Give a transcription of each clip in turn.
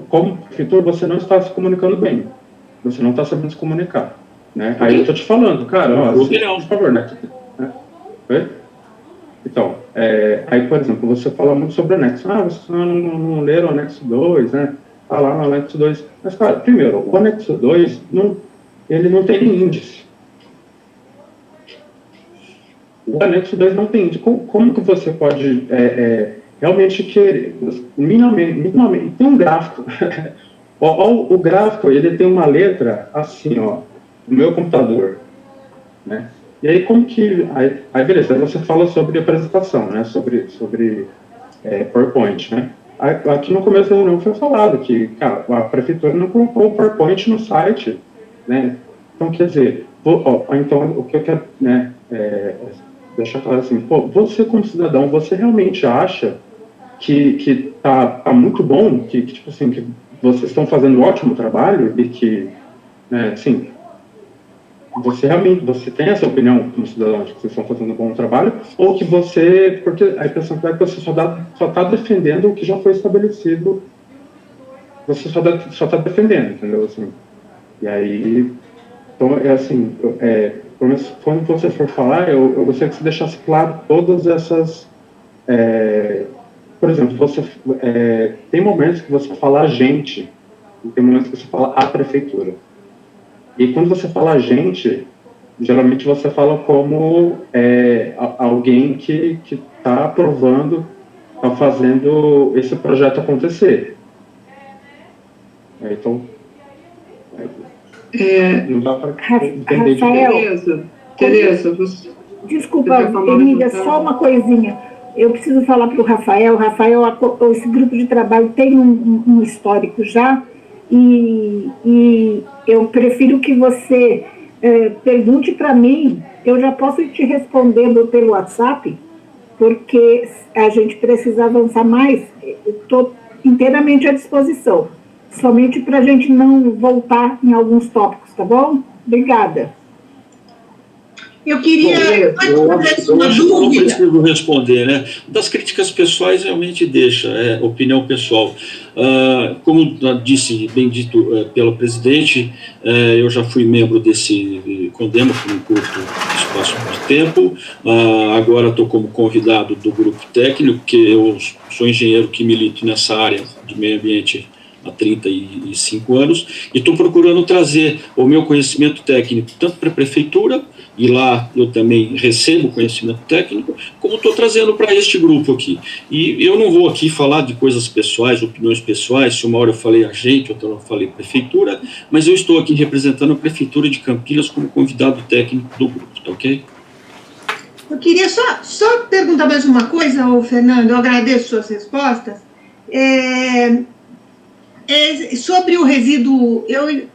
como prefeitura, você não está se comunicando bem. Você não está sabendo se comunicar. Né? Aí eu estou te falando, cara, ó, por favor, né? Oi? Então, aí, por exemplo, você fala muito sobre anexo. Vocês não leram o anexo 2, né? Tá lá no anexo 2. Mas, cara, primeiro, o anexo 2, ele não tem índice. O anexo 2 não tem índice. Como que você pode realmente querer, minimamente, tem um gráfico. O gráfico, ele tem uma letra assim, ó, no meu computador, né? E aí, como que... Aí beleza, aí você fala sobre apresentação, né? Sobre PowerPoint, né? Aqui no começo da reunião foi falado que, cara, a prefeitura não colocou o PowerPoint no site, né? Então, quer dizer, então, o que eu quero, né, deixar claro assim, você como cidadão, você realmente acha que tá muito bom, que tipo assim, que vocês estão fazendo um ótimo trabalho e que, né, assim, você tem essa opinião como cidadão de que vocês estão fazendo um bom trabalho, ou que você, porque a impressão é que você só está defendendo o que já foi estabelecido, você só está defendendo, entendeu? Assim, e aí, então, assim, quando você for falar, eu gostaria que você deixasse claro todas essas, por exemplo, tem momentos que você fala a gente, e tem momentos que você fala a prefeitura. E quando você fala a gente, geralmente você fala como alguém que está aprovando, está fazendo esse projeto acontecer. Então, não dá para entender Rafael, Tereza, você... Desculpa, Emília, só uma coisinha. Eu preciso falar para o Rafael. Rafael, esse grupo de trabalho tem um histórico já, e eu prefiro que você pergunte para mim. Eu já posso te respondendo pelo WhatsApp, porque a gente precisa avançar mais. Estou inteiramente à disposição, somente para a gente não voltar em alguns tópicos, tá bom? Obrigada. Eu queria... eu acho que eu não preciso responder, né? Das críticas pessoais realmente deixa, opinião pessoal. Como disse, bem dito pelo presidente, eu já fui membro desse Condema por um curto espaço de tempo, agora estou como convidado do grupo técnico, que eu sou engenheiro que milito nessa área de meio ambiente há 35 anos, e estou procurando trazer o meu conhecimento técnico tanto para a prefeitura, e lá eu também recebo conhecimento técnico, como estou trazendo para este grupo aqui. E eu não vou aqui falar de coisas pessoais, opiniões pessoais, se uma hora eu falei a gente, outra eu falei prefeitura, mas eu estou aqui representando a Prefeitura de Campinas como convidado técnico do grupo, tá ok? Eu queria só perguntar mais uma coisa, Fernando, eu agradeço suas respostas. Sobre o resíduo,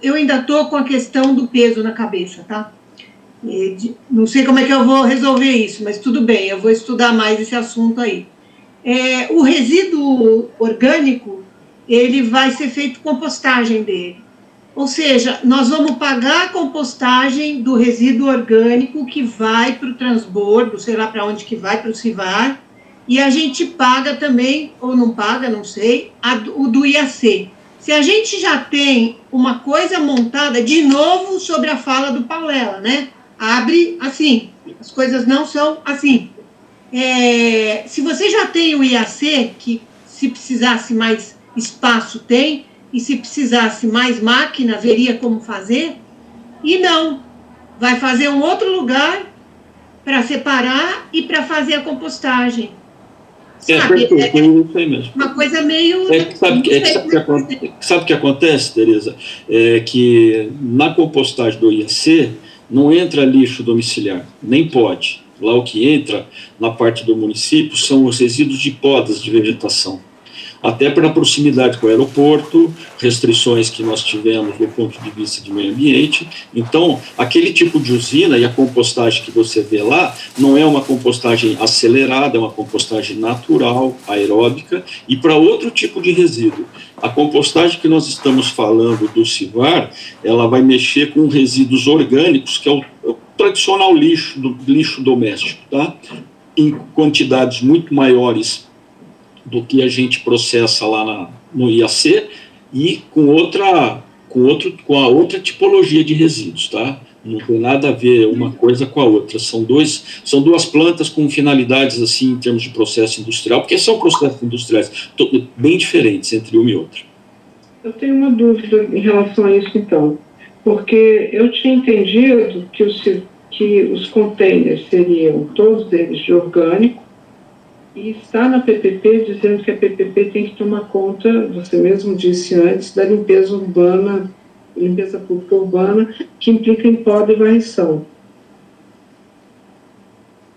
eu ainda estou com a questão do peso na cabeça, tá? Não sei como é que eu vou resolver isso, mas tudo bem, eu vou estudar mais esse assunto aí. O resíduo orgânico, ele vai ser feito compostagem dele. Ou seja, nós vamos pagar a compostagem do resíduo orgânico que vai para o transbordo, sei lá para onde que vai, para o CIVAR, e a gente paga também, ou não paga, não sei, o do IAC. Se a gente já tem uma coisa montada, de novo, sobre a fala do Paulela, né? Abre assim, as coisas não são assim. Se você já tem o IAC, que se precisasse mais espaço tem, e se precisasse mais máquina, veria como fazer, e não, vai fazer um outro lugar para separar e para fazer a compostagem. Sabe, isso aí mesmo. Uma coisa meio... Sabe o que acontece, Tereza? Que na compostagem do IAC não entra lixo domiciliar, nem pode. Lá o que entra na parte do município são os resíduos de podas de vegetação. Até pela proximidade com o aeroporto, restrições que nós tivemos do ponto de vista de meio ambiente. Então, aquele tipo de usina e a compostagem que você vê lá não é uma compostagem acelerada, é uma compostagem natural, aeróbica, e para outro tipo de resíduo. A compostagem que nós estamos falando do CIVAR, ela vai mexer com resíduos orgânicos, que é o tradicional lixo doméstico, tá? Em quantidades muito maiores do que a gente processa lá no IAC e com a outra tipologia de resíduos, tá? Não tem nada a ver uma coisa com a outra. São duas plantas com finalidades, assim, em termos de processo industrial, porque são processos industriais bem diferentes entre uma e outra. Eu tenho uma dúvida em relação a isso, então, porque eu tinha entendido que os containers seriam todos eles de orgânico, e está na PPP dizendo que a PPP tem que tomar conta, você mesmo disse antes, da limpeza urbana, limpeza pública urbana, que implica em poda e varrição.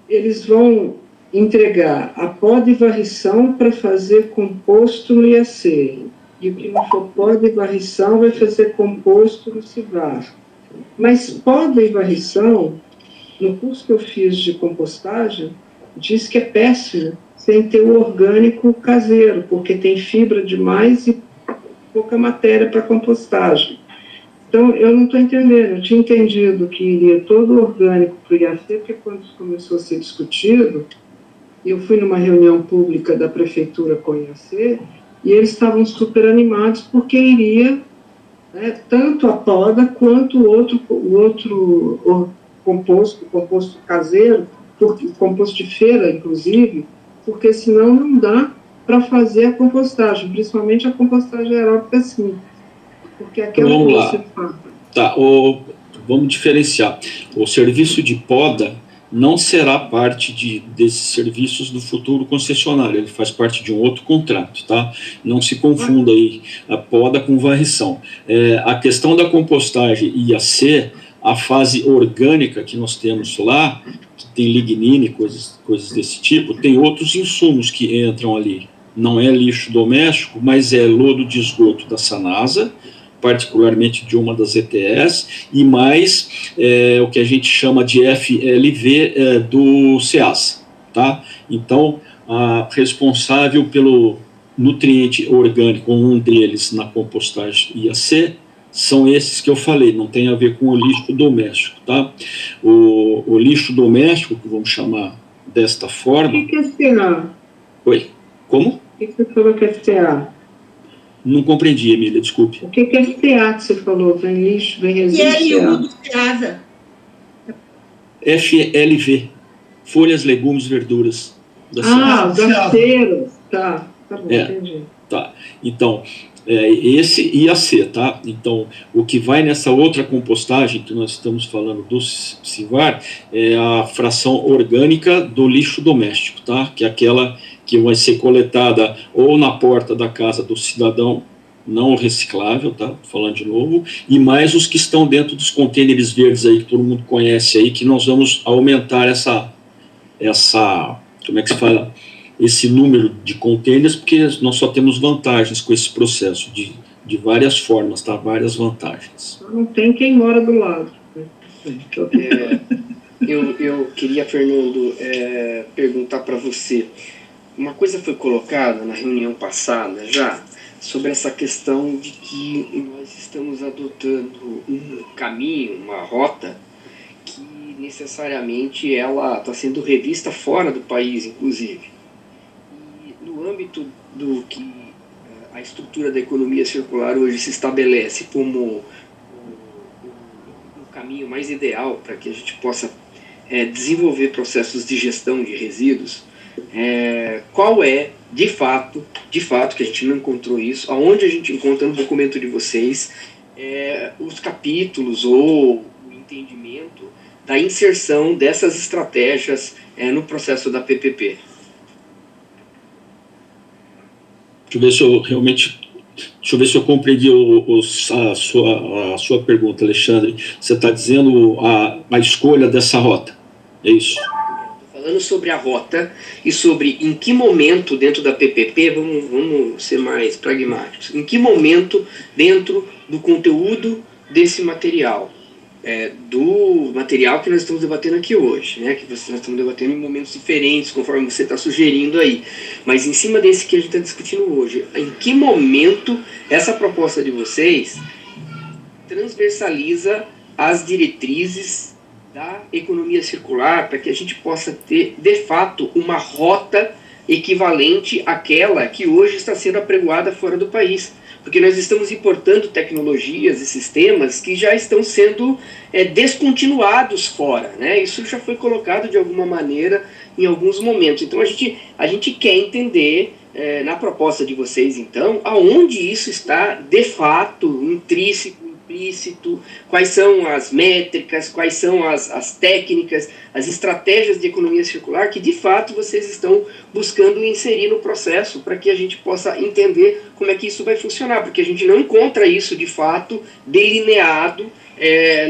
Eles vão entregar a poda e varrição para fazer composto no IAC, e o que não for poda e varrição vai fazer composto no CIVAR. Mas poda e varrição, no curso que eu fiz de compostagem, diz que é péssimo sem ter o orgânico caseiro, porque tem fibra demais e pouca matéria para compostagem. Então, eu não estou entendendo. Eu tinha entendido que iria todo o orgânico para o IAC, porque quando isso começou a ser discutido, eu fui numa reunião pública da prefeitura com o IAC, e eles estavam super animados porque iria, né, tanto a poda quanto o outro composto caseiro, composto de feira, inclusive, porque senão não dá para fazer a compostagem, principalmente a compostagem aeróbica, sim. Porque aquela Vamos que lá. você fala. Tá, vamos diferenciar. O serviço de poda não será parte desses serviços do futuro concessionário, ele faz parte de um outro contrato, tá? Não se confunda aí a poda com varrição. A questão da compostagem IAC, a fase orgânica que nós temos lá, que tem lignina e coisas desse tipo, tem outros insumos que entram ali. Não é lixo doméstico, mas é lodo de esgoto da Sanasa, particularmente de uma das ETS, e mais o que a gente chama de FLV do SEASA, tá? Então, a responsável pelo nutriente orgânico, um deles na compostagem IAC, são esses que eu falei, não tem a ver com o lixo doméstico, tá? O lixo doméstico, que vamos chamar desta forma... O que é CA? Oi? Como? O que você falou que é CA? Não compreendi, Emília, desculpe. O que é CA que você falou? Vem lixo, vem resíduo CLU do SEASA. FLV, folhas, legumes, verduras. Das feiras. Tá bom, entendi. Tá, então, esse IAC, tá? Então, o que vai nessa outra compostagem que nós estamos falando do CIVAR é a fração orgânica do lixo doméstico, tá? Que é aquela que vai ser coletada ou na porta da casa do cidadão, não reciclável, tá? Falando de novo, e mais os que estão dentro dos contêineres verdes aí, que todo mundo conhece aí, que nós vamos aumentar essa como é que se fala? Esse número de contêineres, porque nós só temos vantagens com esse processo, de várias formas, tá? Várias vantagens. Não tem quem mora do lado. Eu queria, Fernando, perguntar para você. Uma coisa foi colocada na reunião passada já, sobre essa questão de que nós estamos adotando um caminho, uma rota, que necessariamente ela está sendo revista fora do país, inclusive. E no âmbito do que a estrutura da economia circular hoje se estabelece como o caminho mais ideal para que a gente possa desenvolver processos de gestão de resíduos, qual é, de fato, que a gente não encontrou isso, aonde a gente encontra no documento de vocês os capítulos ou o entendimento da inserção dessas estratégias no processo da PPP? Deixa eu ver se eu compreendi a sua pergunta, Alexandre. Você está dizendo a escolha dessa rota, é isso? Falando sobre a rota e sobre em que momento dentro da PPP, vamos ser mais pragmáticos, em que momento dentro do conteúdo desse material, do material que nós estamos debatendo aqui hoje, né, que nós estamos debatendo em momentos diferentes, conforme você está sugerindo aí, mas em cima desse que a gente está discutindo hoje, em que momento essa proposta de vocês transversaliza as diretrizes da economia circular para que a gente possa ter, de fato, uma rota equivalente àquela que hoje está sendo apregoada fora do país. Porque nós estamos importando tecnologias e sistemas que já estão sendo descontinuados fora, né? Isso já foi colocado de alguma maneira em alguns momentos. Então a gente quer entender, na proposta de vocês, então, aonde isso está de fato intrínseco, implícito, quais são as métricas, quais são as técnicas, as estratégias de economia circular que de fato vocês estão buscando inserir no processo para que a gente possa entender como é que isso vai funcionar, porque a gente não encontra isso de fato delineado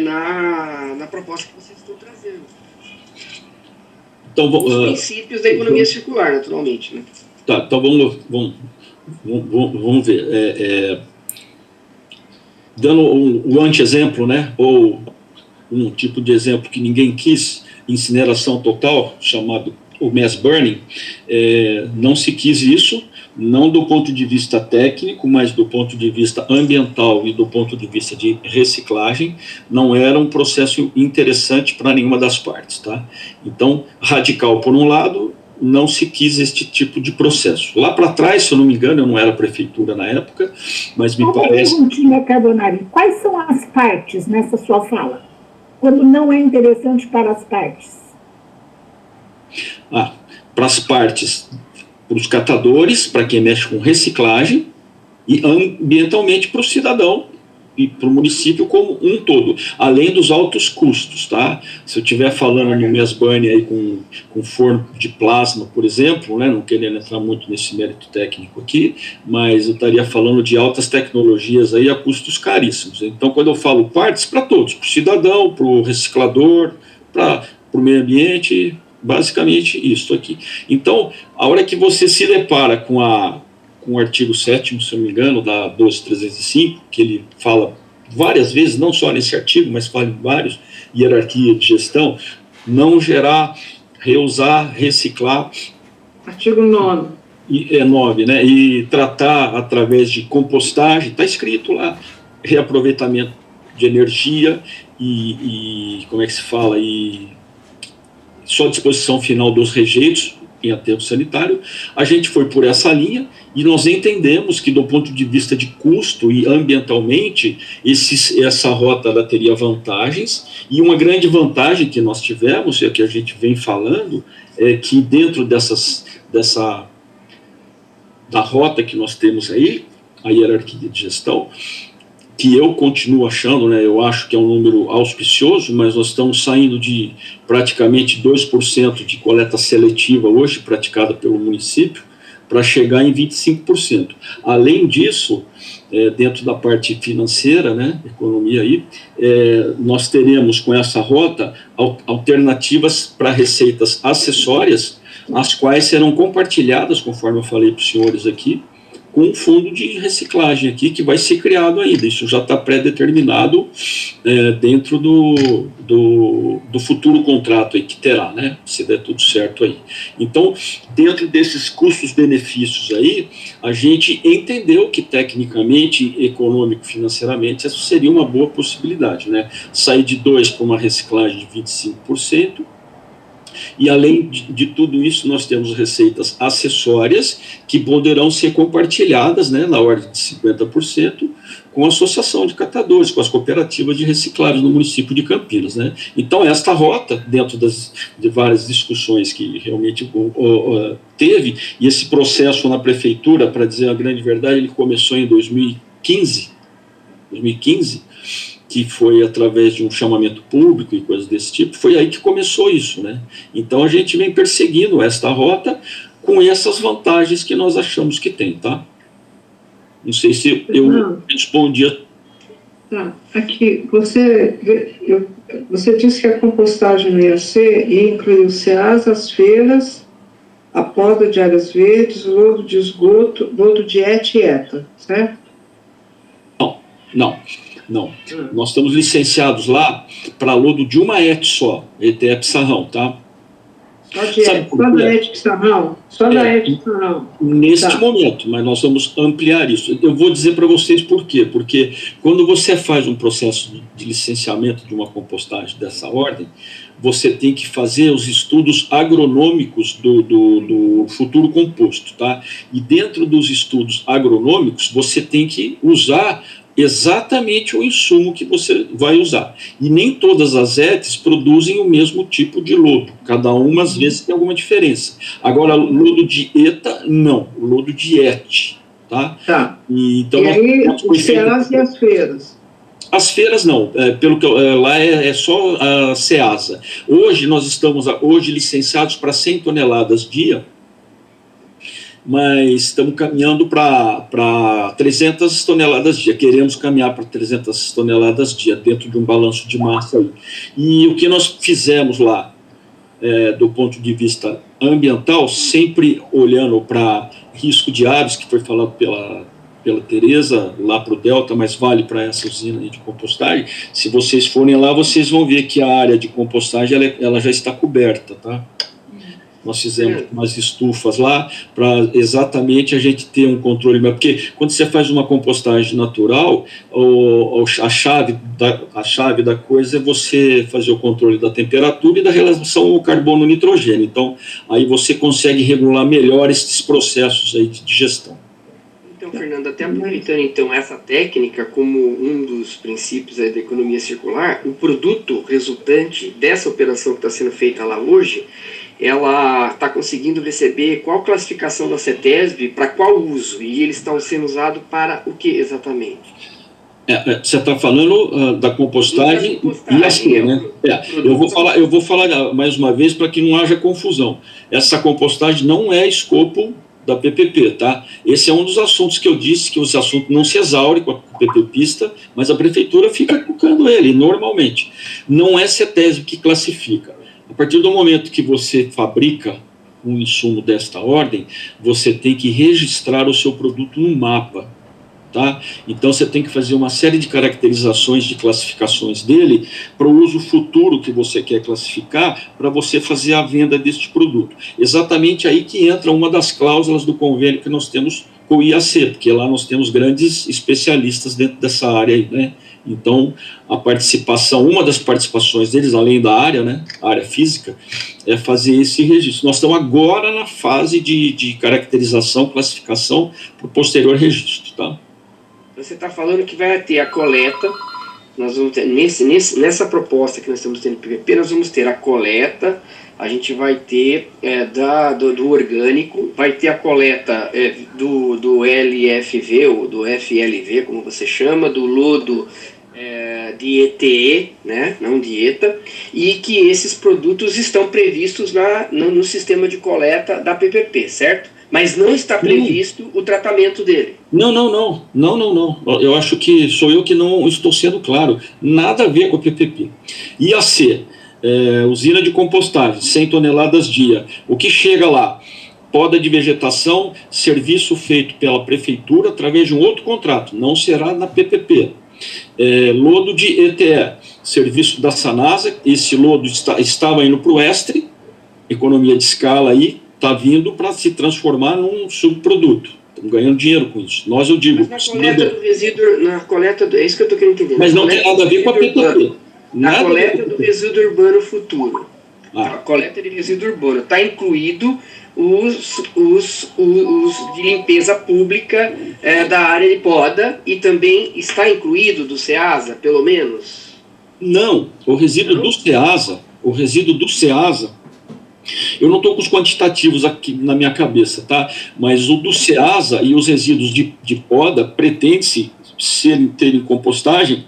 na proposta que vocês estão trazendo. Então, os princípios da economia circular, naturalmente, né? Tá, então vamos ver. Dando um anti-exemplo, né, ou um tipo de exemplo que ninguém quis, incineração total, chamado o mass burning, não se quis isso, não do ponto de vista técnico, mas do ponto de vista ambiental e do ponto de vista de reciclagem, não era um processo interessante para nenhuma das partes, tá? Então, radical por um lado, não se quis este tipo de processo. Lá para trás, se eu não me engano, eu não era prefeitura na época, mas me parece... Uma perguntinha, Carbonari, quais são as partes nessa sua fala? Quando não é interessante para as partes? Para as partes, para os catadores, para quem mexe com reciclagem, e ambientalmente para o cidadão e para o município como um todo, além dos altos custos, tá? Se eu estiver falando no mass burn aí com forno de plasma, por exemplo, né, não querendo entrar muito nesse mérito técnico aqui, mas eu estaria falando de altas tecnologias aí a custos caríssimos. Então, quando eu falo partes, para todos, para o cidadão, para o reciclador, para o meio ambiente, basicamente isso aqui. Então, a hora que você se depara com o artigo 7º, se eu não me engano, da 12.305, que ele fala várias vezes, não só nesse artigo, mas fala em vários, hierarquia de gestão, não gerar, reusar, reciclar. Artigo 9. 9, né? E tratar através de compostagem, está escrito lá, reaproveitamento de energia e como é que se fala, e só disposição final dos rejeitos em aterro sanitário. A gente foi por essa linha e nós entendemos que, do ponto de vista de custo e ambientalmente, essa rota ela teria vantagens, e uma grande vantagem que nós tivemos, e que a gente vem falando, é que dentro da rota que nós temos aí, a hierarquia de gestão, que eu continuo achando, né, eu acho que é um número auspicioso, mas nós estamos saindo de praticamente 2% de coleta seletiva hoje, praticada pelo município, para chegar em 25%. Além disso, dentro da parte financeira, né, economia aí, nós teremos com essa rota alternativas para receitas acessórias, as quais serão compartilhadas, conforme eu falei para os senhores aqui, com um fundo de reciclagem aqui, que vai ser criado ainda. Isso já está pré-determinado dentro do futuro contrato aí que terá, né, se der tudo certo aí. Então, dentro desses custos-benefícios aí, a gente entendeu que tecnicamente, econômico, financeiramente, isso seria uma boa possibilidade, né, sair de 2% para uma reciclagem de 25%, e além de tudo isso, nós temos receitas acessórias que poderão ser compartilhadas, né, na ordem de 50%, com a associação de catadores, com as cooperativas de reciclagem no município de Campinas, né. Então, esta rota, dentro de várias discussões que realmente teve, e esse processo na prefeitura, para dizer a grande verdade, ele começou em 2015, que foi através de um chamamento público e coisas desse tipo, foi aí que começou isso, né? Então a gente vem perseguindo esta rota com essas vantagens que nós achamos que tem, tá? Não sei se eu respondi. Tá, aqui, você disse que a compostagem no IAC ia incluir o CEAS, as feiras, a poda de áreas verdes, lodo de esgoto, lodo de ET e ETA, certo? Não. Nós estamos licenciados lá para lodo de uma ET só, ETE Pissarrão, tá? Sabe por Só quê? da ética não? Só da ética não. Neste Tá. momento, mas nós vamos ampliar isso. Eu vou dizer para vocês por quê. Porque quando você faz um processo de licenciamento de uma compostagem dessa ordem, você tem que fazer os estudos agronômicos do futuro composto, tá? E dentro dos estudos agronômicos, você tem que usar exatamente o insumo que você vai usar. E nem todas as ETs produzem o mesmo tipo de lodo. Cada uma, às vezes, tem alguma diferença. Agora, lodo de ETA, não. Lodo de ET, tá? Tá. Então, e aí, os CEAS e as feiras? As feiras não, pelo que lá é só a CEASA. Hoje nós estamos licenciados para 100 toneladas dia, mas estamos caminhando para 300 toneladas dia. Queremos caminhar para 300 toneladas dia dentro de um balanço de massa aí. E o que nós fizemos lá, do ponto de vista ambiental, sempre olhando para risco de aves, que foi falado pela Tereza, lá para o Delta, mas vale para essa usina de compostagem. Se vocês forem lá, vocês vão ver que a área de compostagem ela já está coberta, tá? Nós fizemos umas estufas lá para exatamente a gente ter um controle, porque quando você faz uma compostagem natural, a chave da coisa é você fazer o controle da temperatura e da relação carbono-nitrogênio. Então, aí você consegue regular melhor esses processos aí de gestão. Então, Fernando, até aproveitando então essa técnica como um dos princípios aí da economia circular, o produto resultante dessa operação que está sendo feita lá hoje, ela está conseguindo receber qual classificação da CETESB, para qual uso, e eles estão sendo usados para o que exatamente? Você está falando da compostagem e assim, né? Eu vou falar mais uma vez para que não haja confusão. Essa compostagem não é escopo da PPP, tá? Esse é um dos assuntos que eu disse, que os assuntos não se exaurem com a PPPista, mas a prefeitura fica tocando ele, normalmente. Não é CETESB que classifica. A partir do momento que você fabrica um insumo desta ordem, você tem que registrar o seu produto no mapa, tá? Então você tem que fazer uma série de caracterizações, de classificações dele para o uso futuro que você quer classificar, para você fazer a venda deste produto. Exatamente aí que entra uma das cláusulas do convênio que nós temos com o IAC, porque lá nós temos grandes especialistas dentro dessa área aí, né? Então, a participação, uma das participações deles, além da área, né, a área física, é fazer esse registro. Nós estamos agora na fase de caracterização, classificação, para o posterior registro, tá? Você está falando que vai ter a coleta, nós vamos ter, nessa proposta que nós estamos tendo no PPP, nós vamos ter a coleta, a gente vai ter do orgânico, vai ter a coleta do LFV, ou do FLV, como você chama, do lodo de ETE, né, não de ETA, e que esses produtos estão previstos no sistema de coleta da PPP, certo? Mas não está previsto o tratamento dele. Não. Eu acho que sou eu que não estou sendo claro. Nada a ver com a PPP. IAC, usina de compostagem, 100 toneladas dia. O que chega lá? Poda de vegetação, serviço feito pela prefeitura através de um outro contrato. Não será na PPP. Lodo de ETE, serviço da Sanasa. Esse lodo estava indo para o Estre, economia de escala aí, está vindo para se transformar num subproduto. Estamos ganhando dinheiro com isso. Eu digo... Mas na coleta do resíduo, é isso que eu estou querendo entender. Mas não tem nada a ver com a PPP. Na coleta do resíduo urbano futuro. A coleta de resíduo urbano está incluído os de limpeza pública da área de poda e também está incluído do CEASA, pelo menos? Não, o resíduo do CEASA, eu não estou com os quantitativos aqui na minha cabeça, tá? Mas o do CEASA e os resíduos de poda pretende-se terem compostagem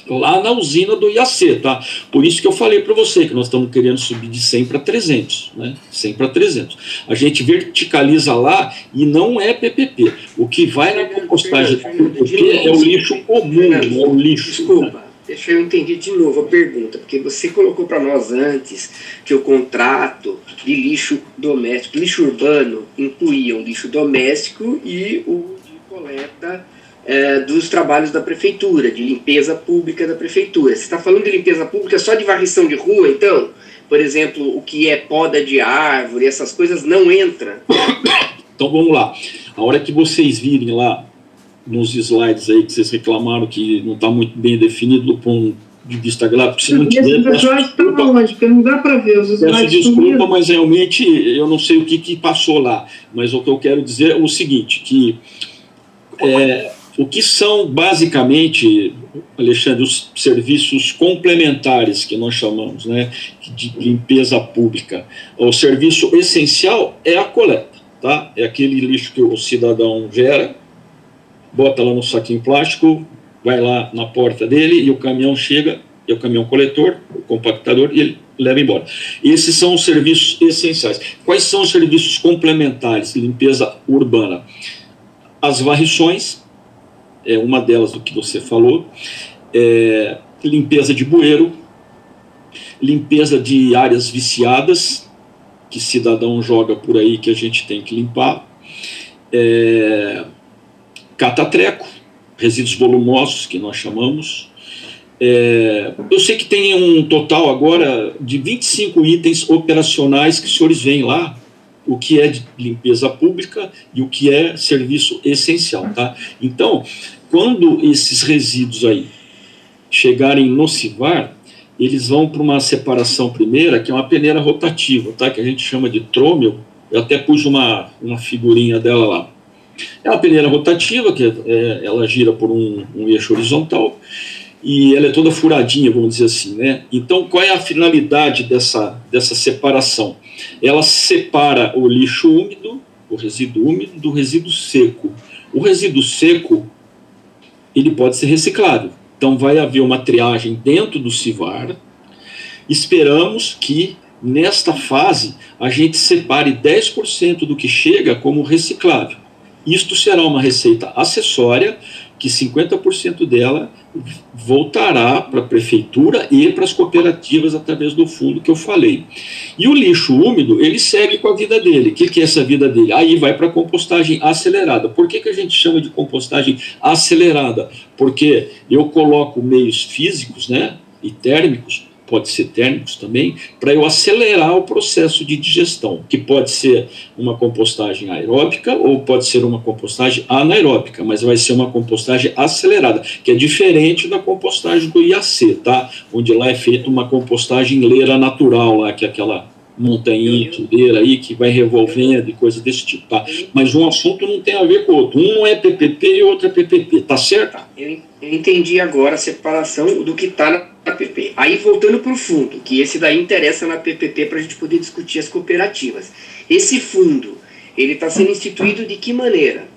lá na usina do IAC, tá? Por isso que eu falei para você que nós estamos querendo subir de 100 para 300, né? 100 para 300. A gente verticaliza lá e não é PPP. O que vai na compostagem PPP é o lixo comum, não é o lixo. Desculpa, deixa eu entender de novo a pergunta, porque você colocou para nós antes que o contrato de lixo doméstico, lixo urbano, incluía o lixo doméstico e o de coleta dos trabalhos da prefeitura, de limpeza pública da prefeitura. Você está falando de limpeza pública só de varrição de rua, então? por exemplo, o que é poda de árvore, essas coisas não entra. Então vamos lá. A hora que vocês virem lá nos slides aí que vocês reclamaram que não está muito bem definido do ponto de vista gráfico, se não tiver, Esses slides estão aonde? Porque não dá para ver os peço slides. desculpa, mas realmente eu não sei o que passou lá. Mas o que eu quero dizer é o seguinte, que o que são basicamente, Alexandre, os serviços complementares que nós chamamos, né, de limpeza pública. O serviço essencial é a coleta, tá? É aquele lixo que o cidadão gera, bota lá no saquinho plástico, vai lá na porta dele e o caminhão chega, é o caminhão coletor, o compactador, e ele leva embora. Esses são os serviços essenciais. Quais são os serviços complementares de limpeza urbana? As varrições, é uma delas do que você falou, limpeza de bueiro, limpeza de áreas viciadas, que cidadão joga por aí que a gente tem que limpar, catatreco, resíduos volumosos, que nós chamamos. Eu sei que tem um total agora de 25 itens operacionais que os senhores veem lá, o que é de limpeza pública e o que é serviço essencial, tá? Então, quando esses resíduos aí chegarem no CIVAR, eles vão para uma separação primeira, que é uma peneira rotativa, tá? Que a gente chama de trômel. Eu até pus uma figurinha dela lá. É uma peneira rotativa, que ela gira por um eixo horizontal, e ela é toda furadinha, vamos dizer assim, né? Então, qual é a finalidade dessa separação? Ela separa o lixo úmido, o resíduo úmido, do resíduo seco. O resíduo seco, ele pode ser reciclável. Então, vai haver uma triagem dentro do CIVAR. Esperamos que, nesta fase, a gente separe 10% do que chega como reciclável. Isto será uma receita acessória, que 50% dela voltará para a prefeitura e para as cooperativas através do fundo que eu falei. E o lixo úmido, ele segue com a vida dele. O que é essa vida dele? Aí vai para a compostagem acelerada. Por que a gente chama de compostagem acelerada? Porque eu coloco meios físicos, né, e térmicos, pode ser térmicos também, para eu acelerar o processo de digestão, que pode ser uma compostagem aeróbica ou pode ser uma compostagem anaeróbica, mas vai ser uma compostagem acelerada, que é diferente da compostagem do IAC, tá? Onde lá é feita uma compostagem leira natural, lá, que é aquela montanha de leira aí, que vai revolvendo e coisa desse tipo, tá? Mas um assunto não tem a ver com o outro. Um é PPP e o outro é PPP, tá certo? Eu entendi agora a separação do que está na PPP. Aí, voltando para o fundo, que esse daí interessa na PPP para a gente poder discutir as cooperativas. Esse fundo, ele está sendo instituído de que maneira?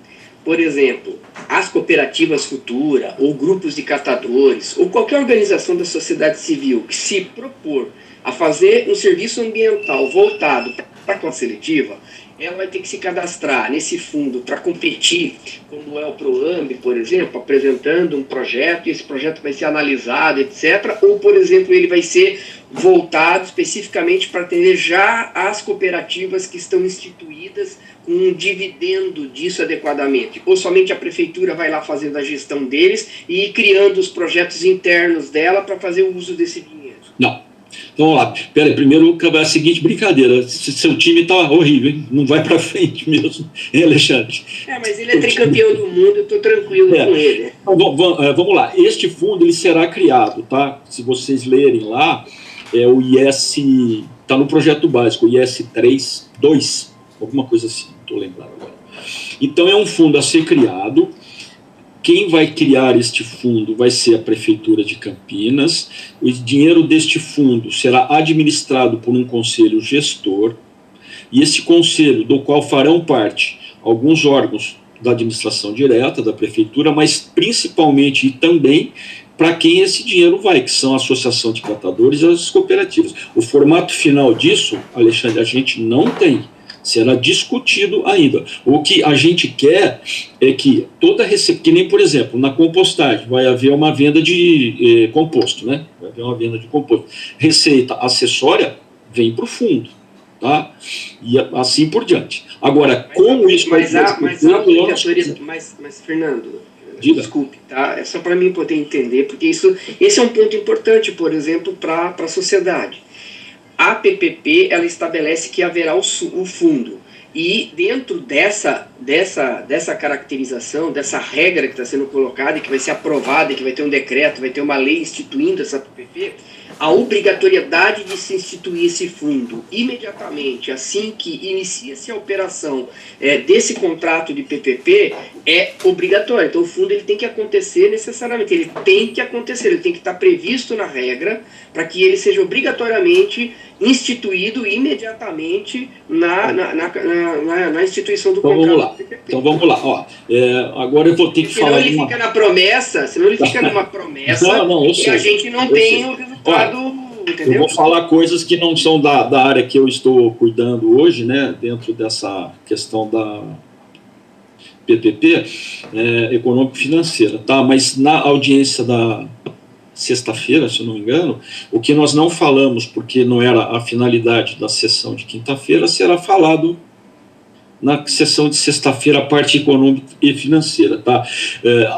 Por exemplo, as cooperativas futuras, ou grupos de catadores, ou qualquer organização da sociedade civil que se propor a fazer um serviço ambiental voltado para a classe seletiva, ela vai ter que se cadastrar nesse fundo para competir, como é o PROAMB, por exemplo, apresentando um projeto, e esse projeto vai ser analisado, etc. Ou, por exemplo, ele vai ser voltado especificamente para atender já as cooperativas que estão instituídas com um dividendo disso adequadamente. Ou somente a prefeitura vai lá fazendo a gestão deles e ir criando os projetos internos dela para fazer o uso desse dinheiro. Não. Então, vamos lá. Peraí, primeiro a seguinte brincadeira. Seu time está horrível, hein? Não vai para frente mesmo, hein, Alexandre? Mas ele é tricampeão do mundo, eu estou tranquilo com ele. Então, vamos lá. Este fundo ele será criado, tá? Se vocês lerem lá, o IS, está no projeto básico, o IS 3.2, alguma coisa assim, não estou lembrando agora. Então, é um fundo a ser criado. Quem vai criar este fundo vai ser a Prefeitura de Campinas. O dinheiro deste fundo será administrado por um conselho gestor, e esse conselho, do qual farão parte alguns órgãos da administração direta, da Prefeitura, mas principalmente e também para quem esse dinheiro vai, que são a Associação de Catadores e as cooperativas. O formato final disso, Alexandre, a gente não tem. Será discutido ainda. O que a gente quer é que toda receita, que nem, por exemplo, na compostagem, vai haver uma venda de composto, né? Vai haver uma venda de composto. Receita acessória vem para o fundo, tá? E assim por diante. Agora, como isso vai ser... Mas, Fernando, desculpe, tá? É só para mim poder entender, porque esse é um ponto importante, por exemplo, para a sociedade. a PPP, ela estabelece que haverá o fundo. E dentro dessa caracterização, dessa regra que está sendo colocada e que vai ser aprovada, e que vai ter um decreto, vai ter uma lei instituindo essa PPP, a obrigatoriedade de se instituir esse fundo imediatamente, assim que inicia-se a operação desse contrato de PPP, é obrigatório. Então, o fundo ele tem que acontecer necessariamente, ele tem que acontecer, ele tem que estar previsto na regra para que ele seja obrigatoriamente instituído imediatamente na instituição do contrato. Vamos lá. Então, vamos lá. Ó, agora eu vou ter que senão falar... Ele fica na promessa, senão ele fica numa promessa e a gente não tem o resultado, entendeu? Eu vou falar coisas que não são da área que eu estou cuidando hoje, né, dentro dessa questão da PPP, econômico-financeira, tá? Mas na audiência da sexta-feira, se eu não me engano, o que nós não falamos, porque não era a finalidade da sessão de quinta-feira, será falado na sessão de sexta-feira, a parte econômica e financeira, tá?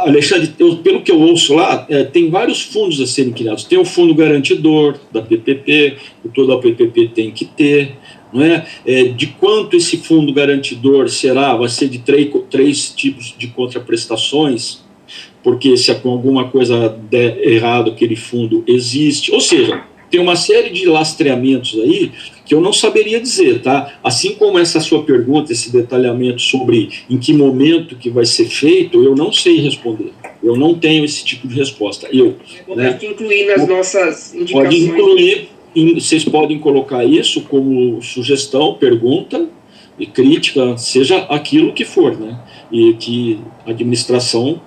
Alexandre, pelo que eu ouço lá, tem vários fundos a serem criados. Tem o fundo garantidor da PPP, que toda a PPP tem que ter, não é? De quanto esse fundo garantidor será? Vai ser de três tipos de contraprestações, porque se alguma coisa der errado, aquele fundo existe. Ou seja, tem uma série de lastreamentos aí que eu não saberia dizer, tá? Assim como essa sua pergunta, esse detalhamento sobre em que momento que vai ser feito, eu não sei responder. Eu não tenho esse tipo de resposta. Pode incluir nas nossas indicações. Pode incluir, vocês podem colocar isso como sugestão, pergunta e crítica, seja aquilo que for, né? E que a administração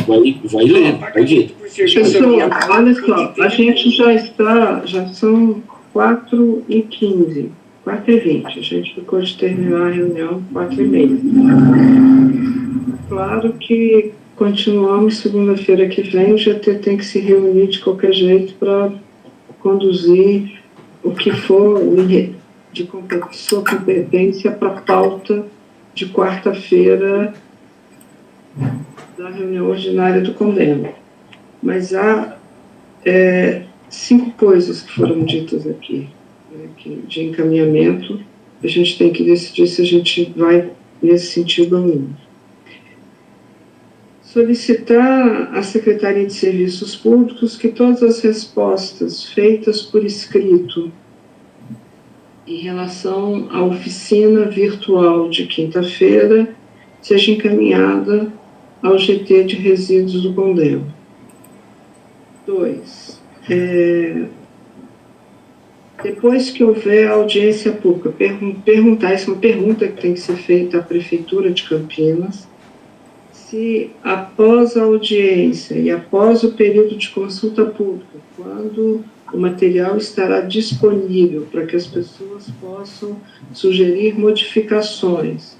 vai ler, vai ver. Pessoal, olha só, a gente já são 4h15, 4h20, a gente ficou de terminar a reunião 4h30. Claro que continuamos segunda-feira que vem, o GT tem que se reunir de qualquer jeito para conduzir o que for de sua competência para a pauta de quarta-feira da reunião ordinária do Condema. Mas há 5 coisas que foram ditas aqui, né, de encaminhamento. A gente tem que decidir se a gente vai nesse sentido ou não. Solicitar à Secretaria de Serviços Públicos que todas as respostas feitas por escrito em relação à oficina virtual de quinta-feira seja encaminhada ao GT de resíduos do Condema. 2. Depois que houver audiência pública, perguntar, essa é uma pergunta que tem que ser feita à Prefeitura de Campinas, se após a audiência e após o período de consulta pública, quando o material estará disponível para que as pessoas possam sugerir modificações,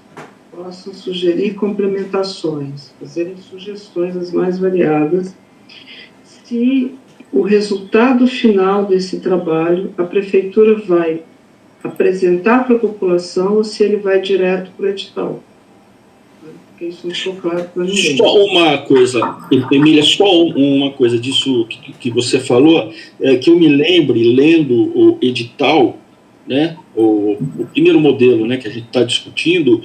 possam sugerir complementações, fazerem sugestões as mais variadas, se o resultado final desse trabalho a Prefeitura vai apresentar para a população ou se ele vai direto para o edital. Porque isso não ficou claro para ninguém. Só uma coisa, Emília, só uma coisa disso que você falou, que eu me lembre, lendo o edital, né, o primeiro modelo, né, que a gente está discutindo,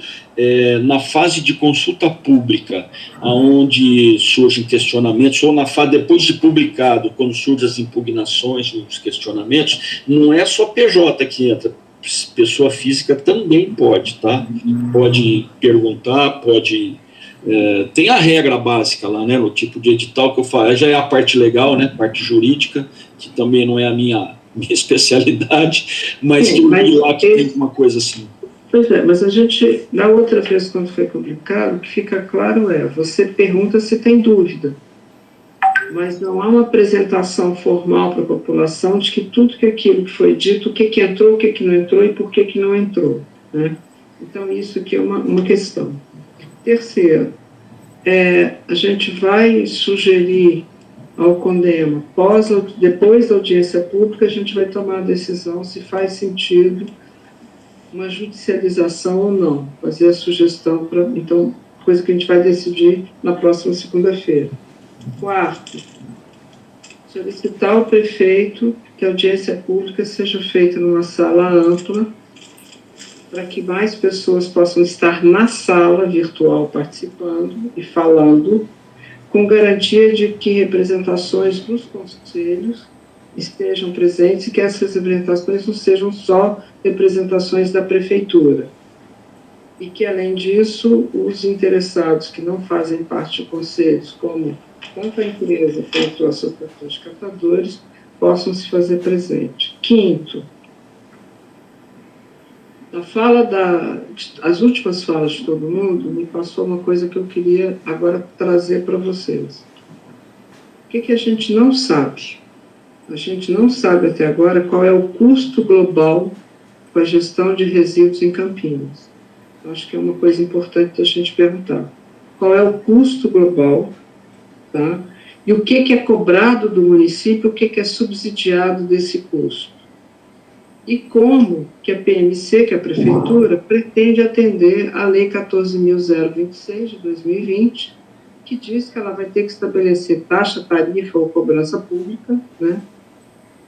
na fase de consulta pública, onde surgem questionamentos, ou na fase depois de publicado, quando surgem as impugnações, os questionamentos, não é só PJ que entra, pessoa física também pode, tá? Pode perguntar, pode... tem a regra básica lá, né, no tipo de edital que eu falo, já é a parte legal, né, parte jurídica, que também não é a minha especialidade, mas que eu vi lá que tem uma coisa assim. Pois é, mas a gente, na outra vez quando foi publicado, o que fica claro você pergunta se tem dúvida, mas não há uma apresentação formal para a população de que tudo aquilo que foi dito, o que entrou, o que não entrou e por que não entrou, né? Então isso aqui é uma questão. Terceiro, a gente vai sugerir ao Condema, depois da audiência pública, a gente vai tomar a decisão se faz sentido uma judicialização ou não, fazer a sugestão, então, coisa que a gente vai decidir na próxima segunda-feira. 4, solicitar ao prefeito que a audiência pública seja feita numa sala ampla, para que mais pessoas possam estar na sala virtual participando e falando, com garantia de que representações dos conselhos estejam presentes e que essas representações não sejam só representações da prefeitura. E que, além disso, os interessados que não fazem parte de conselhos, como tanto a empresa quanto a associação de catadores, possam se fazer presente. Quinto, as últimas falas de todo mundo me passou uma coisa que eu queria agora trazer para vocês. O que a gente não sabe? A gente não sabe até agora qual é o custo global com a gestão de resíduos em Campinas. Eu acho que é uma coisa importante da gente perguntar. Qual é o custo global, tá? E o que é cobrado do município, o que é subsidiado desse custo? E como que a PMC, que é a Prefeitura, pretende atender a Lei 14.026 de 2020, que diz que ela vai ter que estabelecer taxa, tarifa ou cobrança pública, né,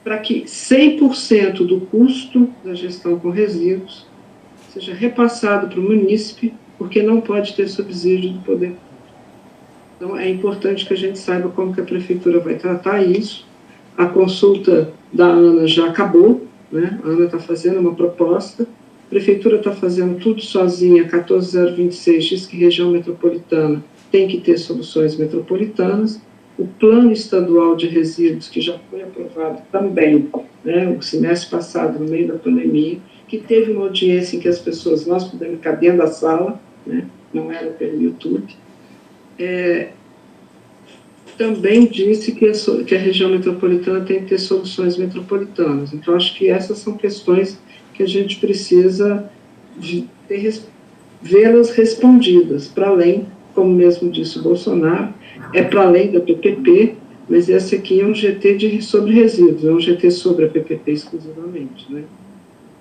para que 100% do custo da gestão com resíduos seja repassado para o munícipe, porque não pode ter subsídio do poder público. Então, é importante que a gente saiba como que a Prefeitura vai tratar isso. A consulta da Ana já acabou, né? A Ana está fazendo uma proposta, a Prefeitura está fazendo tudo sozinha, 14.026 diz que região metropolitana tem que ter soluções metropolitanas, o plano estadual de resíduos, que já foi aprovado também, né, o semestre passado, no meio da pandemia, que teve uma audiência em que as pessoas, nós pudemos ficar dentro da sala, né, não era pelo YouTube, também disse que a região metropolitana tem que ter soluções metropolitanas. Então, acho que essas são questões que a gente precisa vê-las respondidas, para além, como mesmo disse o Bolsonaro, é para além da PPP, mas esse aqui é um GT sobre resíduos, é um GT sobre a PPP exclusivamente, né?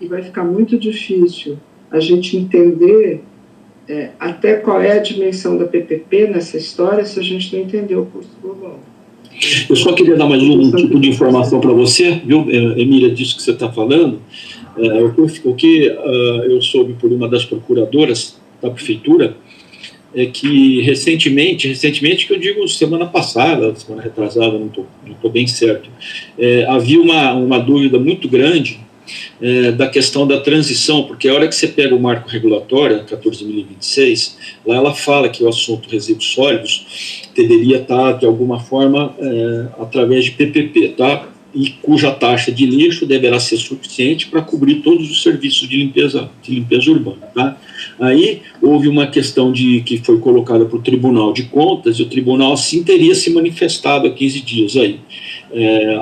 E vai ficar muito difícil a gente entender até qual é a dimensão da PPP nessa história se a gente não entender o custo global. Eu só queria dar mais um tipo de informação para você, viu, Emília, disso que você está falando. O que eu soube por uma das procuradoras da prefeitura é que recentemente que eu digo semana passada, semana retrasada, não estou bem certo, havia uma dúvida muito grande da questão da transição, porque a hora que você pega o marco regulatório, 14.026, lá ela fala que o assunto resíduos sólidos deveria estar, de alguma forma, através de PPP, tá? E cuja taxa de lixo deverá ser suficiente para cobrir todos os serviços de limpeza urbana, tá? Aí houve uma questão que foi colocada para o Tribunal de Contas, e o tribunal assim teria se manifestado há 15 dias aí.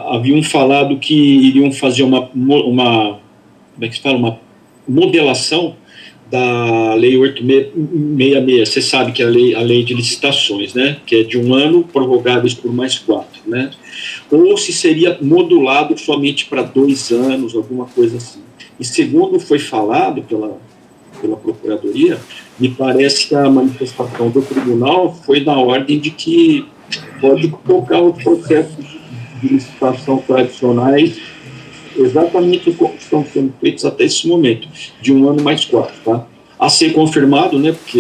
Haviam falado que iriam fazer uma modelação da Lei 866, você sabe que é a lei de licitações, né, que é de 1 ano, prorrogáveis por mais 4, né, ou se seria modulado somente para 2 anos, alguma coisa assim. E segundo foi falado pela Procuradoria, me parece que a manifestação do tribunal foi na ordem de que pode colocar os processos de licitação tradicionais exatamente como estão sendo feitos até esse momento, de 1 ano mais 4, tá? A ser confirmado, né, porque